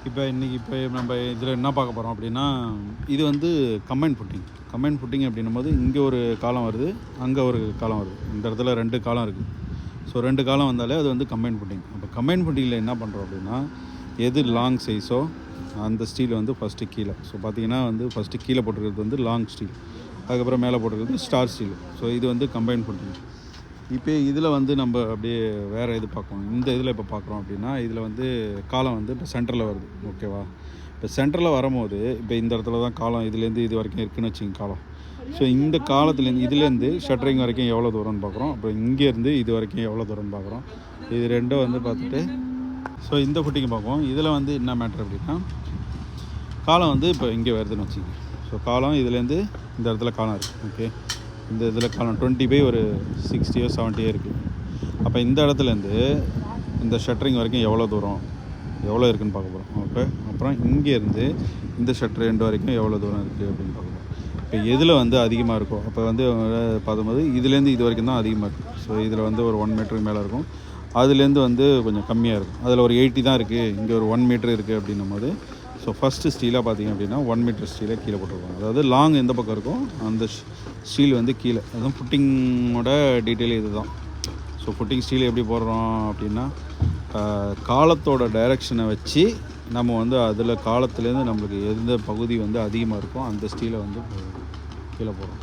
இப்போ நம்ம இதில் என்ன பார்க்க போகிறோம் அப்படின்னா, இது வந்து கம்பைன் ஃபுட்டிங் அப்படின்னும்போது இங்கே ஒரு காலம் வருது, அங்கே ஒரு காலம் வருது. இந்த இடத்துல 2 காலம் இருக்குது. ஸோ 2 காலம் வந்தாலே அது வந்து கம்பைன் ஃபுட்டிங். அப்போ கம்பைன் ஃபுட்டிங்கில் என்ன பண்ணுறோம் அப்படின்னா, எது லாங் சைஸோ அந்த ஸ்டீல் வந்து ஃபஸ்ட்டு கீழே. ஸோ பார்த்திங்கன்னா வந்து ஃபஸ்ட்டு கீழே போட்டிருக்கிறது வந்து லாங் ஸ்டீல், அதுக்கப்புறம் மேலே போட்டிருக்கிறது ஸ்டார் ஸ்டீல். ஸோ இது வந்து கம்பைன் ஃபுட்டிங். இப்போ இதில் வந்து நம்ம அப்படியே வேறு இது பார்க்கணும். இந்த இதில் இப்போ பார்க்குறோம் அப்படின்னா, இதில் வந்து காலம் வந்து இப்போ சென்டரில் வருது. ஓகேவா? இப்போ சென்டரில் வரும்போது இப்போ இந்த இடத்துல தான் காலம் இதுலேருந்து இது வரைக்கும் இருக்குதுன்னு வச்சுங்க காலம். ஸோ இந்த காலத்துலேருந்து இதுலேருந்து ஷட்டரிங் வரைக்கும் எவ்வளோ தூரம்னு பார்க்குறோம். அப்புறம் இங்கேருந்து இது வரைக்கும் எவ்வளோ தூரம்னு பார்க்குறோம். இது ரெண்டும் வந்து பார்த்துட்டு ஸோ இந்த ஃபுட்டிங் பார்ப்போம். இதில் வந்து என்ன மேட்ரு அப்படின்னா, காலம் வந்து இப்போ இங்கே வருதுன்னு வச்சுங்க. ஸோ காலம் இதுலேருந்து இந்த இடத்துல காலம் இருக்குது. ஓகே, இந்த இதில் காலம் 20 ஒரு 60 70 இருக்குது. அப்போ இந்த இடத்துலேருந்து இந்த ஷட்டரிங் வரைக்கும் எவ்வளோ தூரம் எவ்வளோ இருக்குதுன்னு பார்க்க போகிறோம். ஓகே, அப்புறம் இங்கேருந்து இந்த ஷட்டர் எண்டு வரைக்கும் எவ்வளோ தூரம் இருக்குது அப்படின்னு பார்க்க போகிறோம். இப்போ எதில் வந்து அதிகமாக இருக்கும் அப்போ வந்து பார்க்கும்போது இதுலேருந்து இது வரைக்கும் தான் அதிகமாக இருக்குது. ஸோ இதில் வந்து ஒரு 1 மீட்டருக்கு மேலே இருக்கும், அதுலேருந்து வந்து கொஞ்சம் கம்மியாக இருக்கும். அதில் ஒரு 80 தான் இருக்குது, இங்கே ஒரு 1 மீட்டர் இருக்குது அப்படின்னும் போது ஸோ ஃபஸ்ட்டு ஸ்டீலாக பார்த்திங்க அப்படின்னா 1 மீட்டர் ஸ்டீலை கீழே போட்டுருவாங்க. அதாவது லாங் எந்த பக்கம் இருக்கும் அந்த ஸ்டீல் வந்து கீழே. அதுவும் ஃபுட்டிங்கோட டீட்டெயில் இது தான். ஸோ ஃபுட்டிங் ஸ்டீல் எப்படி போடுறோம் அப்படின்னா, காலத்தோட டைரெக்ஷனை வச்சு நம்ம வந்து அதில் காலத்துலேருந்து நம்மளுக்கு எந்த பகுதி வந்து அதிகமாக இருக்கோ அந்த ஸ்டீலை வந்து கீழே போடுறோம்.